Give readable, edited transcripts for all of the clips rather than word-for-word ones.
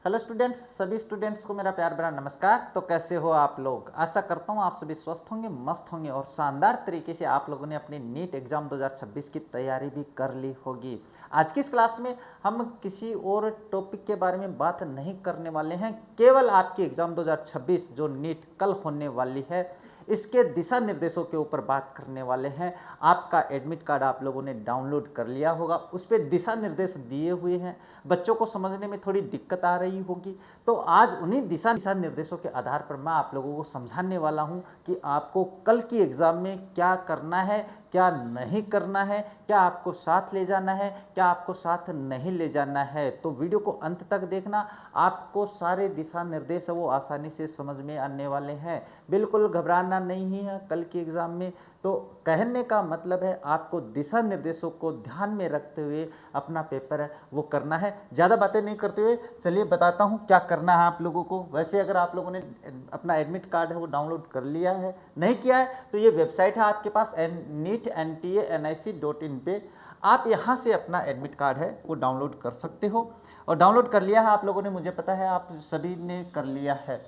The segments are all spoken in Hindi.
हेलो स्टूडेंट्स, सभी स्टूडेंट्स को मेरा प्यार भरा नमस्कार। तो कैसे हो आप लोग? आशा करता हूँ आप सभी स्वस्थ होंगे, मस्त होंगे और शानदार तरीके से आप लोगों ने अपनी नीट एग्जाम 2026 की तैयारी भी कर ली होगी। आज की इस क्लास में हम किसी और टॉपिक के बारे में बात नहीं करने वाले हैं, केवल आपकी एग्जाम 2026 जो नीट कल होने वाली है इसके दिशा निर्देशों के ऊपर बात करने वाले हैं। आपका एडमिट कार्ड आप लोगों ने डाउनलोड कर लिया होगा, उस पर दिशा निर्देश दिए हुए हैं। बच्चों को समझने में थोड़ी दिक्कत आ रही होगी, तो आज उन्हीं दिशा निर्देशों के आधार पर मैं आप लोगों को समझाने वाला हूं कि आपको कल की एग्जाम में क्या करना है, क्या नहीं करना है, क्या आपको साथ ले जाना है, क्या आपको साथ नहीं ले जाना है। तो वीडियो को अंत तक देखना, आपको सारे दिशा निर्देश वो आसानी से समझ में आने वाले हैं। बिल्कुल घबराना नहीं है कल की एग्जाम में। तो कहने का मतलब है आपको दिशा निर्देशों को ध्यान में रखते हुए अपना पेपर है वो करना है। ज़्यादा बातें नहीं करते हुए चलिए बताता हूँ क्या करना है आप लोगों को। वैसे अगर आप लोगों ने अपना एडमिट कार्ड है वो डाउनलोड कर लिया है, नहीं किया है तो ये वेबसाइट है आपके पास NEET.NTA.NIC.in पे, आप यहाँ से अपना एडमिट कार्ड है वो डाउनलोड कर सकते हो। और डाउनलोड कर लिया है आप लोगों ने, मुझे पता है आप सभी ने कर लिया है।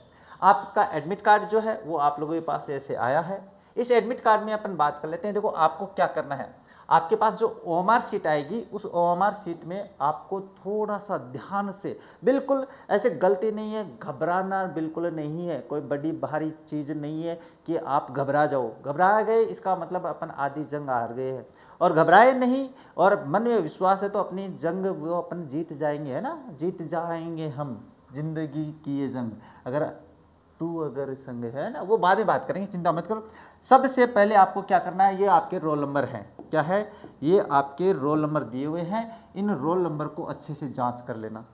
आपका एडमिट कार्ड जो है वो आप लोगों के पास ऐसे आया है। इस एडमिट कार्ड में अपन बात कर लेते हैं। देखो आपको क्या करना है, आपके पास जो OMR शीट आएगी उस OMR शीट में आपको थोड़ा सा ध्यान से, बिल्कुल ऐसे गलती नहीं है, घबराना बिल्कुल नहीं है, कोई बड़ी भारी चीज़ नहीं है कि आप घबरा जाओ। घबरा गए इसका मतलब अपन आधी जंग हार गए हैं, और घबराए नहीं और मन में विश्वास है तो अपनी जंग वो अपन जीत जाएंगे, है ना, जीत जाएंगे हम जिंदगी की ये जंग। अगर संग है ना, वो बाद में बात करेंगे, चिंता मत करो। सबसे पहले आपको क्या करना है, ये आपके रोल नंबर हैं, क्या है, ये आपके रोल नंबर दिए हुए हैं। इन रोल नंबर को अच्छे से जांच कर लेना।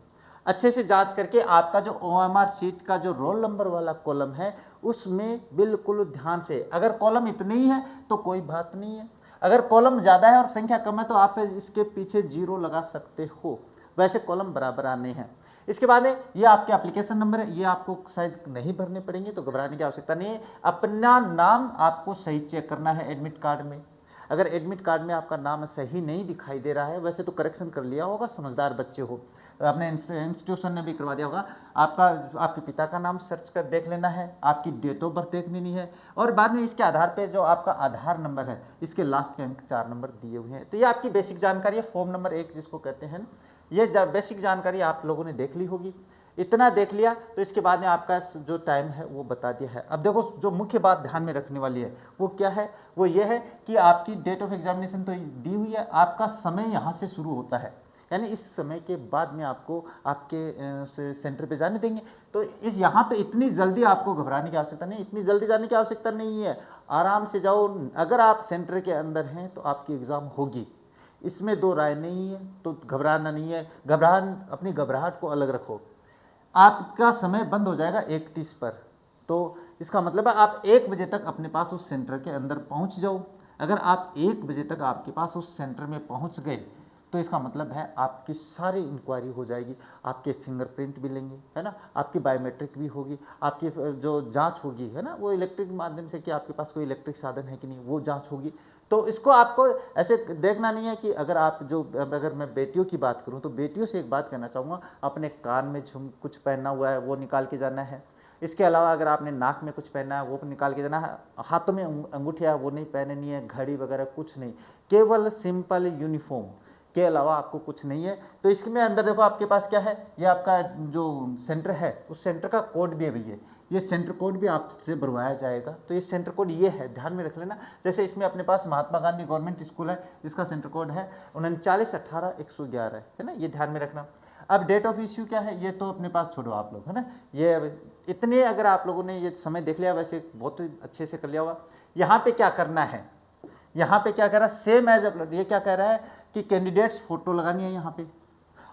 अच्छे से जांच करके आपका जो OMR शीट का जो रोल नंबर वाला कॉलम है उसमें बिल्कुल ध्यान से, अगर कॉलम इतने ही है तो कोई बात नहीं है, अगर कॉलम ज़्यादा है और संख्या कम है तो आप इसके पीछे 0 लगा सकते हो, वैसे कॉलम बराबर आने हैं। इसके बाद ये आपके एप्लीकेशन नंबर है, ये आपको शायद नहीं भरने पड़ेंगे तो घबराने की आवश्यकता नहीं है। अपना नाम आपको सही चेक करना है एडमिट कार्ड में। अगर एडमिट कार्ड में आपका नाम सही नहीं दिखाई दे रहा है, वैसे तो करेक्शन कर लिया होगा, समझदार बच्चे हो, अपने इंस्टीट्यूशन ने भी करवा दिया होगा। आपके पिता का नाम सर्च कर देख लेना है, आपकी डेट ऑफ बर्थ देख लेनी है, और बाद में इसके आधार पे जो आपका आधार नंबर है इसके लास्ट के अंक 4 नंबर दिए हुए हैं। तो ये आपकी बेसिक जानकारी है, फॉर्म नंबर 1 जिसको कहते हैं। ये बेसिक जानकारी आप लोगों ने देख ली होगी। इतना देख लिया तो इसके बाद में आपका जो टाइम है वो बता दिया है। अब देखो जो मुख्य बात ध्यान में रखने वाली है वो क्या है, वो ये है कि आपकी डेट ऑफ एग्जामिनेशन तो दी हुई है, आपका समय यहाँ से शुरू होता है, यानी इस समय के बाद में आपको आपके सेंटर पे जाने देंगे। तो इस यहाँ पे इतनी जल्दी आपको घबराने की आवश्यकता नहीं, इतनी जल्दी जाने की आवश्यकता नहीं है, आराम से जाओ। अगर आप सेंटर के अंदर हैं तो आपकी एग्ज़ाम होगी, इसमें दो राय नहीं है, तो घबराना नहीं है। अपनी घबराहट को अलग रखो। आपका समय बंद हो जाएगा 1:30 पर, तो इसका मतलब है आप 1 बजे तक अपने पास उस सेंटर के अंदर पहुंच जाओ। अगर आप 1 बजे तक आपके पास उस सेंटर में पहुंच गए तो इसका मतलब है आपकी सारी इंक्वायरी हो जाएगी, आपके फिंगरप्रिंट भी लेंगे, है ना, आपकी बायोमेट्रिक भी होगी, आपकी जो जांच होगी, है ना, वो इलेक्ट्रिक माध्यम से कि आपके पास कोई इलेक्ट्रिक साधन है कि नहीं, वो जांच होगी। तो इसको आपको ऐसे देखना नहीं है कि अगर मैं बेटियों की बात करूं तो बेटियों से एक बात कहना चाहूँगा, अपने कान में कुछ पहना हुआ है वो निकाल के जाना है। इसके अलावा अगर आपने नाक में कुछ पहना है वो निकाल के जाना है, हाथों में अंगूठिया वो नहीं पहननी है, घड़ी वगैरह कुछ नहीं, केवल सिंपल यूनिफॉर्म के अलावा आपको कुछ नहीं है। तो इसमें अंदर देखो आपके पास क्या है, ये आपका जो सेंटर है उस सेंटर का कोड भी है भैया, ये सेंटर कोड भी आपसे भरवाया जाएगा। तो ये सेंटर कोड ये है, ध्यान में रख लेना। जैसे इसमें अपने पास महात्मा गांधी गवर्नमेंट स्कूल है, इसका सेंटर कोड है 3918-111 है ना, ये ध्यान में रखना। अब डेट ऑफ इश्यू क्या है ये तो अपने पास छोड़ो आप लोग, है ना, ये इतने अगर आप लोगों ने ये समय देख लिया, वैसे बहुत अच्छे से कर लिया होगा। यहाँ पे क्या करना है, यहाँ पे क्या कह रहा है, सेम एज अपलोड, ये क्या कह रहा है कि कैंडिडेट्स फोटो लगानी है यहाँ पे,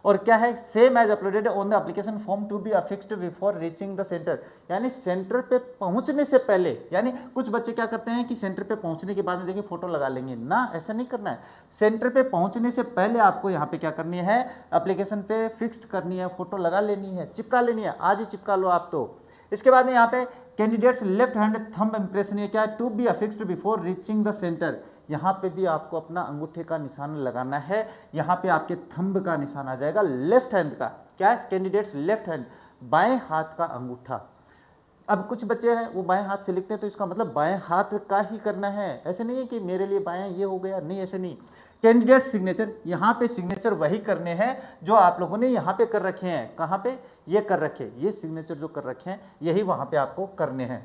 और क्या है, same as uploaded on the application form to be affixed before reaching the centre, यानी सेंटर पे पहुंचने से पहले। यानी कुछ बच्चे क्या करते हैं कि सेंटर पे पहुंचने के बाद में देखिए फोटो लगा लेंगे ना, ऐसा नहीं करना है। सेंटर पे पहुंचने से पहले आपको यहाँ पे क्या करनी है, एप्लीकेशन पे फिक्स्ड करनी है, फोटो लगा लेनी है, चिपका लेनी है, आज ही चिपका लो आप। तो इसके बाद में यहाँ पे candidates left hand thumb impression, ये क्या है, to be affixed before reaching the centre, यहाँ पे भी आपको अपना अंगूठे का निशान लगाना है, यहाँ पे आपके थंब का निशान आ जाएगा लेफ्ट हैंड का, क्या है, कैंडिडेट्स लेफ्ट हैंड बाएं हाथ का अंगूठा। अब कुछ बच्चे हैं वो बाएं हाथ से लिखते हैं तो इसका मतलब बाएं हाथ का ही करना है, ऐसे नहीं है कि मेरे लिए बाएं ये हो गया, नहीं ऐसे नहीं। कैंडिडेट सिग्नेचर, यहाँ पे सिग्नेचर वही करने हैं जो आप लोगों ने यहाँ पे कर रखे हैं। कहाँ पे? ये कर रखे, ये सिग्नेचर जो कर रखे हैं यही वहाँ पे आपको करने हैं।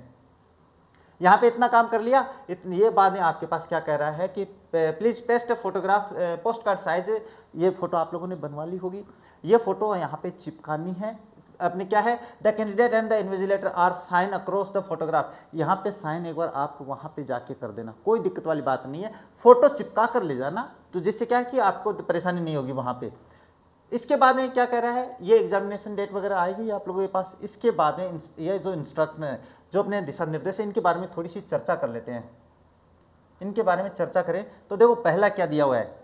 यहाँ पे इतना काम कर लिया, ये बाद में आपके पास क्या कह रहा है कि please paste photograph post card size. ये फोटो आप लोगों ने बनवा ली होगी, ये फोटो यहाँ पे चिपकानी है अपने। क्या है? The candidate and the invigilator are sign across the photograph. यहाँ पे साइन एक बार आप वहाँ पे जाके कर देना, कोई दिक्कत वाली बात नहीं है, फोटो चिपका कर ले जाना, तो जिससे क्या है कि आपको परेशानी नहीं होगी वहाँ पे। इसके बाद में क्या कह रहा है, ये एग्जामिनेशन डेट वगैरह आएगी आप लोगों के पास। इसके बाद में ये जो इंस्ट्रक्शन है, जो अपने दिशा निर्देश है, इनके बारे में थोड़ी सी चर्चा कर लेते हैं। इनके बारे में चर्चा करें तो देखो पहला क्या दिया हुआ है,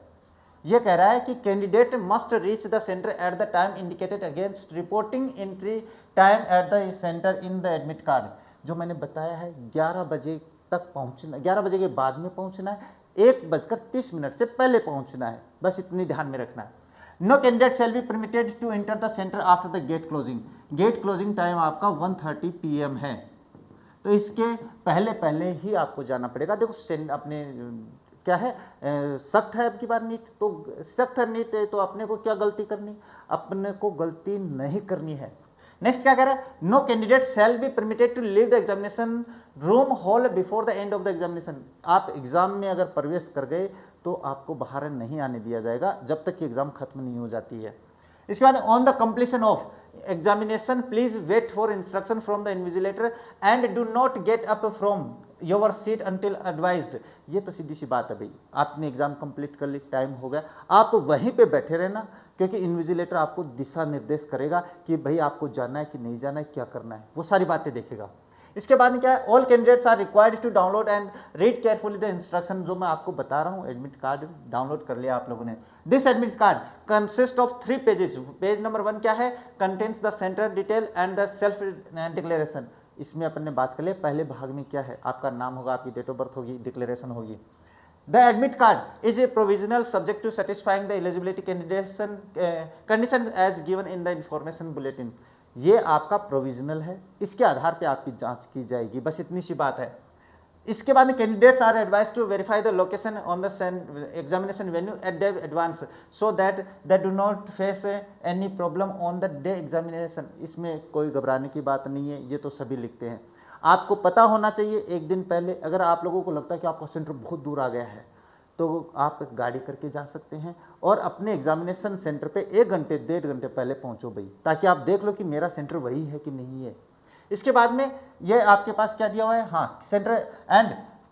ये कह रहा है कि candidate must reach the centre at the time indicated against reporting entry time eight the centre in the admit card. जो मैंने बताया है 11 बजे तक पहुंचना, 11 बजे के बाद में पहुंचना है, 1:30 से पहले पहुंचना है, बस इतनी ध्यान में रखना है। No candidate shall be permitted to enter the centre after the gate closing. Gate closing time आपका 1:30 PM है, तो इसके पहले पहले ही आपको जाना पड़ेगा। देखो अपने क्या है, सख्त है अब की बार नीट, तो सख्त है नीट, तो अपने को क्या गलती करनी, अपने को गलती नहीं करनी है। नेक्स्ट क्या कह रहा है, no candidate shall be permitted to leave the examination room hall before the end of the examination. आप एग्जाम में अगर प्रवेश कर गए तो आपको बाहर नहीं आने दिया जाएगा जब तक कि एग्जाम खत्म नहीं हो जाती है। इसके बाद on the completion of examination please wait for instruction from the invigilator and do not get up from your seat until advised. ये तो सीधी सी बात है भाई, आपने एग्जाम कंप्लीट कर ली, टाइम हो गया, आप वहीं पे बैठे रहना, क्योंकि इन्विजिलेटर आपको दिशा निर्देश करेगा कि भाई आपको जाना है कि नहीं जाना है, क्या करना है, वो सारी बातें देखेगा। इसके बाद में क्या है, all candidates are required to download and read carefully the instruction. जो मैं आपको बता रहा हूँ, एडमिट कार्ड डाउनलोड कर लिया आप लोगों ने। This admit card consist of 3 pages. Page number 1 क्या है, contains the centre detail and the self declaration. इसमें अपन ने बात कर लिया, पहले भाग में क्या है, आपका नाम होगा, आपकी डेट ऑफ बर्थ होगी, डिक्लेरेशन होगी। The admit card is a provisional subject to satisfying the eligibility condition as given in the information bulletin. ये आपका प्रोविजनल है, इसके आधार पे आपकी जांच की जाएगी, बस इतनी सी बात है। इसके बाद में candidates are advise to verify the location on the examination venue at the advance so that they do not face any problem on the day examination. इसमें कोई घबराने की बात नहीं है, ये तो सभी लिखते हैं। आपको पता होना चाहिए एक दिन पहले, अगर आप लोगों को लगता है कि आपका सेंटर बहुत दूर आ गया है तो आप गाड़ी करके जा सकते हैं और अपने एग्जामिनेशन सेंटर पे 1 घंटे 1.5 घंटे पहले पहुंचो भाई, ताकि आप देख लो कि मेरा सेंटर वही है कि नहीं है। इसके बाद में ये आपके पास क्या दिया हुआ है, हाँ, centre and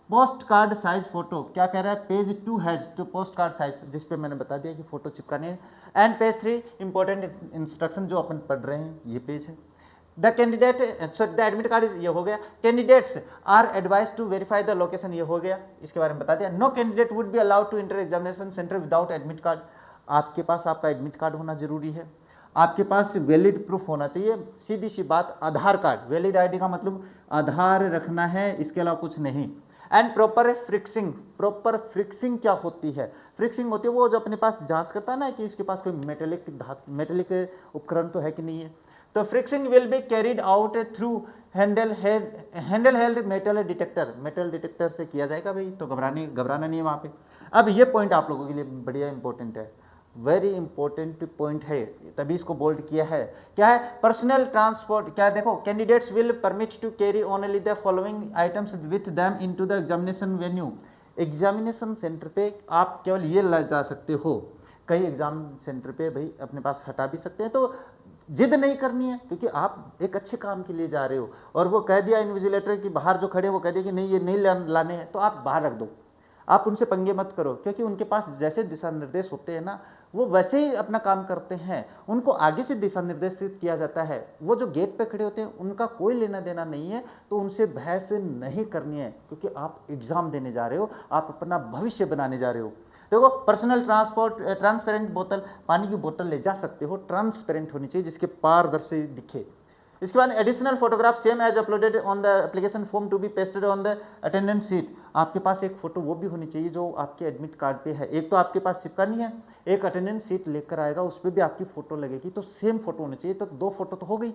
post card size photo. क्या कह रहा है, page 2 has two post card size, जिस पे मैंने बता दिया कि फोटो चिपकाने है। एंड पेज 3 इंपॉर्टेंट इंस्ट्रक्शन जो अपन पढ़ रहे हैं, ये पेज है। The candidate the admit card ये हो गया। Candidates are advise to verify the location, ये हो गया, इसके बारे में बता दिया। No candidate would be allowed to enter examination centre without admit card. आपके पास आपका एडमिट कार्ड होना जरूरी है, आपके पास वैलिड प्रूफ होना चाहिए, सीधी सी बात, आधार कार्ड। वैलिड आईडी का मतलब आधार रखना है, इसके अलावा कुछ नहीं। And proper frisking. Proper frisking क्या होती है, फ्रिक्सिंग होती है वो जो अपने पास जांच करता है ना कि इसके पास कोई मेटेलिक उपकरण तो है कि नहीं है। तो frisking will be carried out through handheld metal detector. Metal detector से किया जाएगा भाई, तो घबराना नहीं है वहाँ पे। अब ये पॉइंट आप लोगों के लिए बढ़िया इंपॉर्टेंट है, वेरी इंपॉर्टेंट पॉइंट है, तभी इसको बोल्ड किया है। क्या है, पर्सनल ट्रांसपोर्ट। क्या देखो, candidates will permit to carry only the following items with them into the examination venue. Examination centre पे आप केवल ये ले जा सकते हो, कई एग्जाम सेंटर पे भाई अपने पास हटा भी सकते हैं, तो जिद नहीं करनी है, क्योंकि आप एक अच्छे काम के लिए जा रहे हो और वो कह दिया इन्विजिलेटर कि बाहर जो खड़े हैं वो कह दिया कि नहीं ये नहीं लाने हैं, तो आप बाहर रख दो, आप उनसे पंगे मत करो, क्योंकि उनके पास जैसे दिशा निर्देश होते हैं ना, वो वैसे ही अपना काम करते हैं, उनको आगे से दिशा निर्देशित किया जाता है। वो जो गेट पे खड़े होते हैं उनका कोई लेना देना नहीं है, तो उनसे बहस नहीं करनी है, क्योंकि आप एग्जाम देने जा रहे हो, आप अपना भविष्य बनाने जा रहे हो। देखो, पर्सनल ट्रांसपेरेंट बोतल, पानी की बोतल ले जा सकते हो, ट्रांसपेरेंट होनी चाहिए, जिसके पारदर्शी दिखे। इसके बाद additional photograph same as uploaded on the application form to be pasted on the attendance sheet. आपके पास एक फोटो वो भी होनी चाहिए जो आपके एडमिट कार्ड पे है, एक तो आपके पास चिपकानी है, एक अटेंडेंस शीट लेकर आएगा, उस पर भी आपकी फोटो लगेगी, तो सेम फोटो होनी चाहिए, तो 2 फोटो तो हो गई।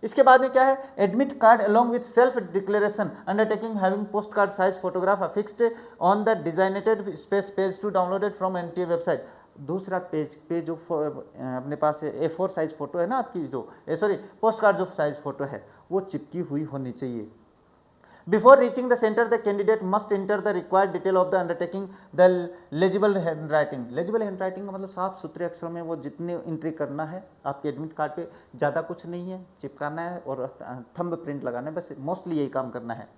इसके बाद में क्या है, admit card along with self declaration undertaking having post card size photograph affixed on the designated space page to downloaded from NTA website. दूसरा पेज पे जो अपने पास A4 साइज फोटो है ना आपकी, जो सॉरी पोस्ट कार्ड जो साइज फोटो है वो चिपकी हुई होनी चाहिए। Before reaching the center, the candidate must enter the required detail of the undertaking, the legible handwriting. Legible handwriting का मतलब साफ सुथरे अक्षरों में वो जितने एंट्री करना है आपके एडमिट कार्ड पे, ज़्यादा कुछ नहीं है, चिपकाना है और थंब प्रिंट लगाना है, बस मोस्टली यही काम करना है।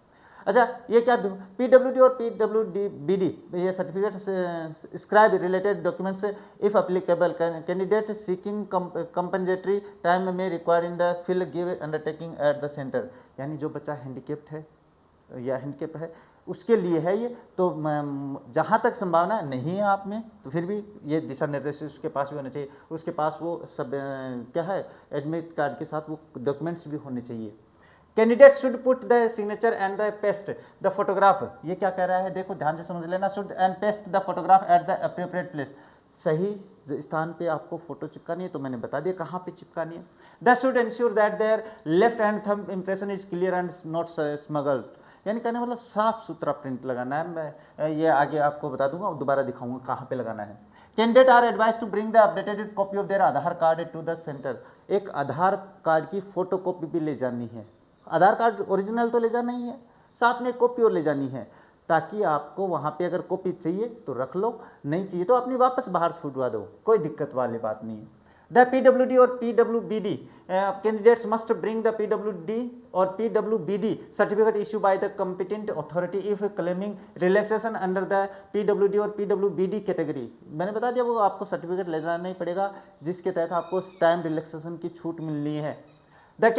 अच्छा, ये क्या PWD और PWBD ये certificate scribe related documents if applicable candidate seeking compensatory time में require in the fill give undertaking at the centre. यानी जो बच्चा हैंडीकेप्ड है या हैंडीकेप है उसके लिए है ये, तो जहाँ तक संभावना नहीं है आप में तो फिर भी ये दिशा निर्देश उसके पास भी होने चाहिए, उसके पास वो सब क्या है एडमिट कार्ड के साथ वो डॉक्यूमेंट्स भी होने चाहिए। Candidate should put the signature and the paste the photograph, ये क्या कह रहा है देखो ध्यान से समझ लेना, should and paste the photograph at the appropriate place. सही स्थान पे आपको फोटो चिपकानी है, तो मैंने बता दिया कहाँ पे चिपकानी है। The should ensure that their left hand thumb impression is clear and not smudged, यानी कहने मतलब साफ सुथरा प्रिंट लगाना है। मैं ये आगे आपको बता दूंगा और दोबारा दिखाऊंगा कहाँ पे लगाना है। Candidate are advise to bring the updated copy of their Aadhaar card to the centre, एक आधार कार्ड की फोटो कॉपी भी ले जानी है, आधार कार्ड ओरिजिनल तो ले जाना ही है, साथ में कॉपी और ले जानी है, ताकि आपको वहाँ पे अगर कॉपी चाहिए तो रख लो, नहीं चाहिए तो अपनी वापस बाहर छुटवा दो, कोई दिक्कत वाली बात नहीं है। द PWD और PWBD candidates must bring the PWD और PWBD certificate issue by the competent authority if claiming relaxation under the PWD और PWBD कैटेगरी। मैंने बता दिया वो आपको सर्टिफिकेट ले जाना ही पड़ेगा जिसके तहत आपको टाइम रिलैक्सेशन की छूट मिलनी है। The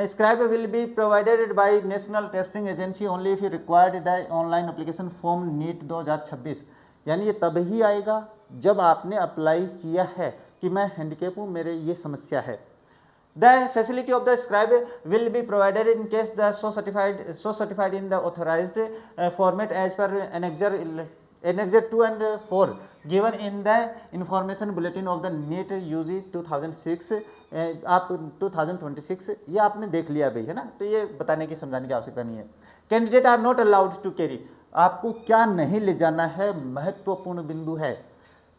scribe will be provided by National Testing Agency only if required the online application form NEET 2026, यानी ये तब ही आएगा जब आपने अप्लाई किया है कि मैं हैंडीकैप हूँ, मेरे ये समस्या है। The facility of the scribe will be provided in case the so certified in the authorized format as per Annexure 2 and 4 given in the information bulletin of the NEET UG 2006। आप 2026 ये आपने देख लिया भाई है ना, तो ये बताने की समझाने की आवश्यकता नहीं है। Candidate are not allowed to carry, आपको क्या नहीं ले जाना है महत्वपूर्ण बिंदु है।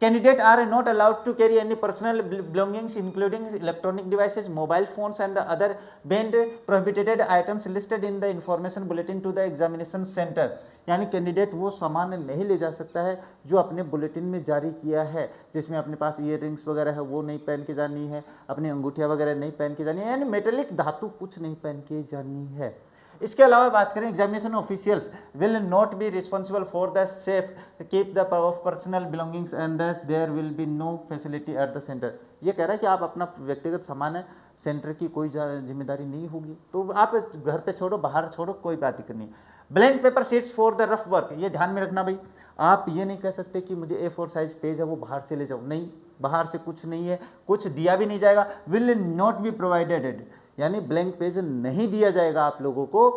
Candidate are not allowed to carry any personal belongings including electronic devices, mobile phones and the other banned prohibited items listed in the information bulletin to the examination center। यानी कैंडिडेट वो सामान नहीं ले जा सकता है जो अपने बुलेटिन में जारी किया है, जिसमें अपने पास ईयर रिंग्स वगैरह है वो नहीं पहन के जानी है, अपनी अंगूठियाँ वगैरह नहीं पहन के जानी है, यानी मेटेलिक धातु कुछ नहीं पहन के जानी है। इसके अलावा बात करें examination officials will not be responsible for the safe keep the personal belongings and there will be no facility at the centre. ये कह रहा है कि आप अपना व्यक्तिगत सामान है, सेंटर की कोई जिम्मेदारी नहीं होगी, तो आप घर पे छोड़ो, बाहर छोड़ो, कोई बात दिक्कत नहीं। Blank paper sheets for the rough work, ये ध्यान में रखना भाई, आप ये नहीं कह सकते कि मुझे A4 साइज पेज है वो बाहर से ले जाओ, नहीं, बाहर से कुछ नहीं है, कुछ दिया भी नहीं जाएगा। विल नॉट बी प्रोवाइडेड, यानी ब्लैंक पेज नहीं दिया जाएगा आप लोगों को।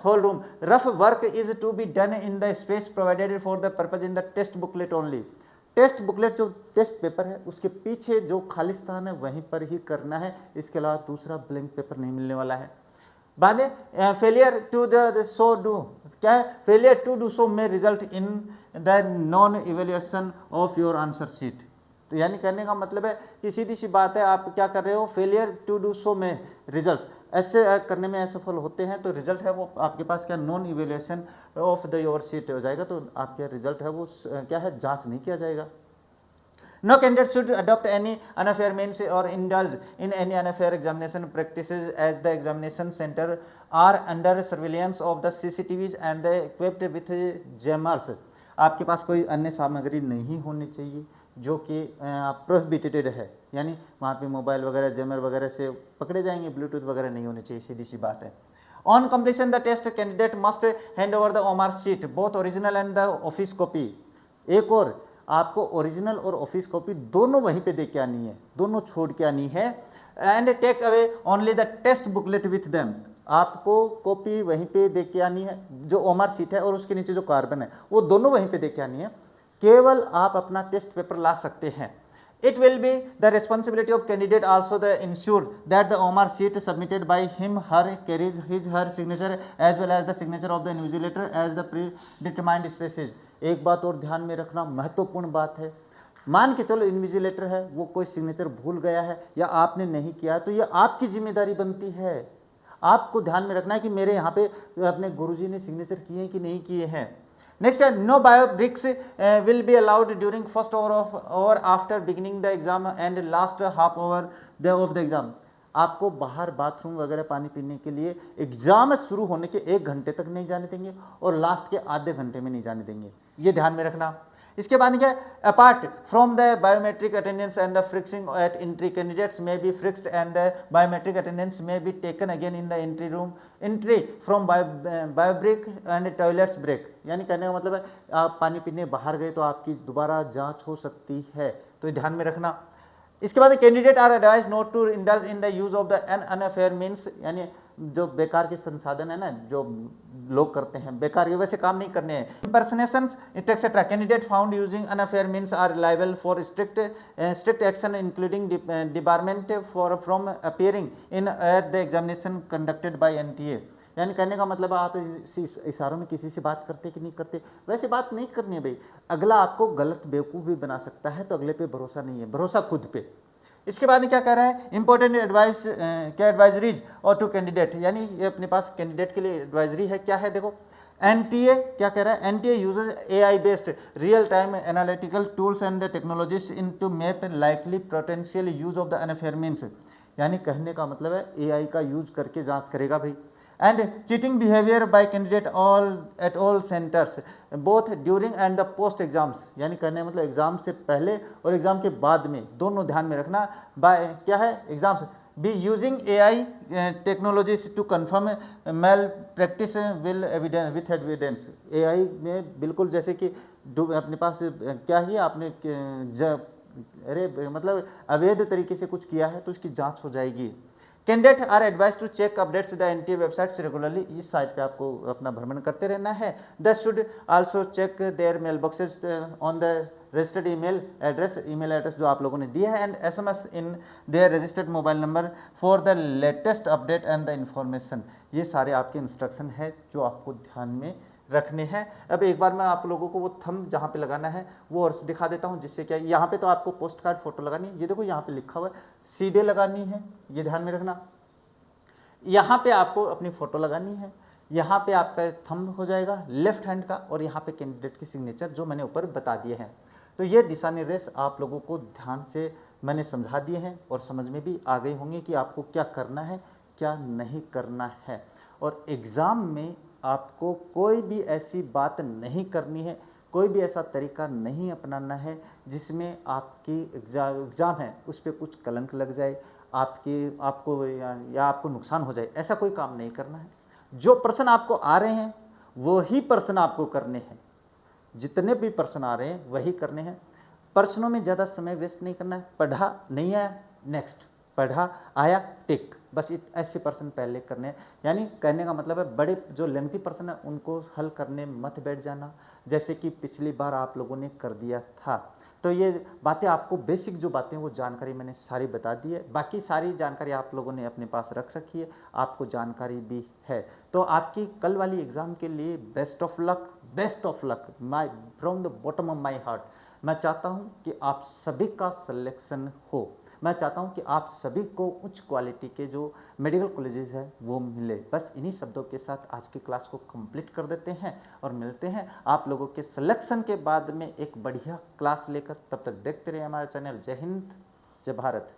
Whole room rough work is to be done in the space provided for the purpose in the test booklet only. Test booklet जो टेस्ट पेपर है उसके पीछे जो खाली स्थान है वहीं पर ही करना है, इसके अलावा दूसरा ब्लैंक पेपर नहीं मिलने वाला है। बाद में failure to the so do, क्या है, failure to do so may result in the non evaluation of your answer sheet. तो यानी कहने का मतलब है कि सीधी सी बात है, आप क्या कर रहे हो, फेलियर टू डू सो में रिजल्ट्स, ऐसे करने में असफल होते हैं तो रिजल्ट है वो आपके पास क्या non evaluation of the your sheet हो जाएगा, तो आपका रिजल्ट है वो क्या है जांच नहीं किया जाएगा। No candidate should adopt any unfair means or indulge in any unfair examination practices as the examination center are under surveillance of the CCTVs and equipped with jammers। आपके पास कोई अन्य सामग्री नहीं होनी चाहिए जो कि प्रोहिबिटेड है, यानी वहाँ पे मोबाइल वगैरह जैमर वगैरह से पकड़े जाएंगे, ब्लूटूथ वगैरह नहीं होनी चाहिए, सीधी सी बात है। On completion the test candidate must hand over the OMR sheet both original and the office copy. एक और आपको ओरिजिनल और ऑफिस कॉपी दोनों वहीं पे दे के आनी है, दोनों छोड़ के आनी है। And take away only the test booklet with them, आपको कॉपी वहीं पे दे के आनी है, जो ओमार शीट है और उसके नीचे जो कार्बन है वो दोनों वहीं पे दे के आनी है, केवल आप अपना टेस्ट पेपर ला सकते हैं। It will be the responsibility of candidate also to ensure that the OMR sheet submitted by him her carries his her signature as well as the signature of the invigilator as the predetermined spaces। एक बात और ध्यान में रखना, महत्वपूर्ण बात है, मान के चलो इन्विजिलेटर है वो कोई सिग्नेचर भूल गया है या आपने नहीं किया तो ये आपकी जिम्मेदारी बनती है। आपको ध्यान में रखना है कि मेरे यहाँ पे अपने गुरुजी ने सिग्नेचर किए हैं कि नहीं किए हैं। नेक्स्ट है no bio breaks will be allowed during first hour of और after beginning the exam and last half hour of the exam. आपको बाहर बाथरूम वगैरह पानी पीने के लिए एग्जाम शुरू होने के 1 घंटे तक नहीं जाने देंगे और लास्ट के आधे घंटे में नहीं जाने देंगे, ये ध्यान में रखना। इसके बाद क्या, apart from the biometric attendance and the frisking at entry, candidates may be frisked and the biometric attendance may be taken again in the entry room, entry from bio break and toilets break. यानी कहने का मतलब है आप पानी पीने बाहर गए तो आपकी दोबारा जांच हो सकती है, तो ध्यान में रखना। इसके बाद candidate are advised not to indulge in the use of the an unfair means, यानी जो बेकार के संसाधन है ना जो लोग करते हैं बेकार के वैसे काम नहीं करने हैं। Impersonations etcetera, candidate found using unfair means are liable for strict action including debarment for from appearing in at the examination conducted by NTA। यानी कहने का मतलब आप इशारों में किसी से बात करते कि नहीं करते, वैसे बात नहीं करनी है भाई। अगला आपको गलत बेवकूफ़ भी बना सकता है, तो अगले पे भरोसा नहीं है, भरोसा खुद पे। इसके बाद क्या कह रहा है, इंपॉर्टेंट एडवाइस क्या एडवाइजरीज और टू कैंडिडेट, यानी ये अपने पास कैंडिडेट के लिए एडवाइजरी है। क्या है देखो, NTA क्या कह रहा है, NTA uses AI based real time analytical tools and the technologies in to map likely potential use of the unfair means. यानी कहने का मतलब है AI का यूज करके जांच करेगा भाई। And cheating behaviour bye candidate at all centres both during and the post exams. यानी कहने मतलब एग्जाम से पहले और एग्जाम के बाद में दोनों ध्यान में रखना। बाय क्या है, exams be using AI technologies to confirm malpractice will evidence with evidence. AI में बिल्कुल जैसे कि अपने पास क्या ही आपने अरे मतलब अवैध तरीके से कुछ किया है तो उसकी जांच हो जाएगी। Candidate are advise to check updates the NTA websites regularly. इस साइट पे आपको अपना भ्रमण करते रहना है। The should also check their mail boxes on the registered email address जो आप लोगों ने दिया है and SMS in their registered mobile number for the latest update and the information. ये सारे आपके इंस्ट्रक्शन है जो आपको ध्यान में रखने हैं। अब एक बार मैं आप लोगों को वो थंब जहाँ पे लगाना है वो और दिखा देता हूँ, जिससे क्या यहाँ पे तो आपको पोस्ट कार्ड फोटो लगानी है, ये देखो यहाँ पे लिखा हुआ है सीधे लगानी है, ये ध्यान में रखना। यहाँ पे आपको अपनी फोटो लगानी है, यहाँ पे आपका थंब हो जाएगा लेफ्ट हैंड का और यहाँ पे कैंडिडेट की सिग्नेचर जो मैंने ऊपर बता दिए हैं। तो ये दिशा निर्देश आप लोगों को ध्यान से मैंने समझा दिए हैं और समझ में भी आ गए होंगे कि आपको क्या करना है क्या नहीं करना है। और एग्ज़ाम में आपको कोई भी ऐसी बात नहीं करनी है, कोई भी ऐसा तरीका नहीं अपनाना है जिसमें आपकी एग्ज़ाम है उस पर कुछ कलंक लग जाए, आपको या आपको नुकसान हो जाए, ऐसा कोई काम नहीं करना है। जो प्रश्न आपको आ रहे हैं वही प्रश्न आपको करने हैं, जितने भी प्रश्न आ रहे हैं वही करने हैं। प्रश्नों में ज़्यादा समय वेस्ट नहीं करना है। पढ़ा नहीं आया नेक्स्ट, पढ़ा आया टिक, बस ऐसे प्रश्न पहले करने हैं। यानी कहने का मतलब है बड़े जो लेंथी प्रश्न है उनको हल करने मत बैठ जाना, जैसे कि पिछली बार आप लोगों ने कर दिया था। तो ये बातें आपको बेसिक जो बातें वो जानकारी मैंने सारी बता दी है, बाकी सारी जानकारी आप लोगों ने अपने पास रख रखी है, आपको जानकारी भी है। तो आपकी कल वाली एग्ज़ाम के लिए best of luck my from the bottom of my heart. मैं चाहता हूँ कि आप सभी का सिलेक्शन हो, मैं चाहता हूं कि आप सभी को उच्च क्वालिटी के जो मेडिकल कॉलेजेस है वो मिले। बस इन्हीं शब्दों के साथ आज की क्लास को कंप्लीट कर देते हैं और मिलते हैं आप लोगों के सिलेक्शन के बाद में एक बढ़िया क्लास लेकर। तब तक देखते रहिए हमारा चैनल। जय हिंद, जय भारत।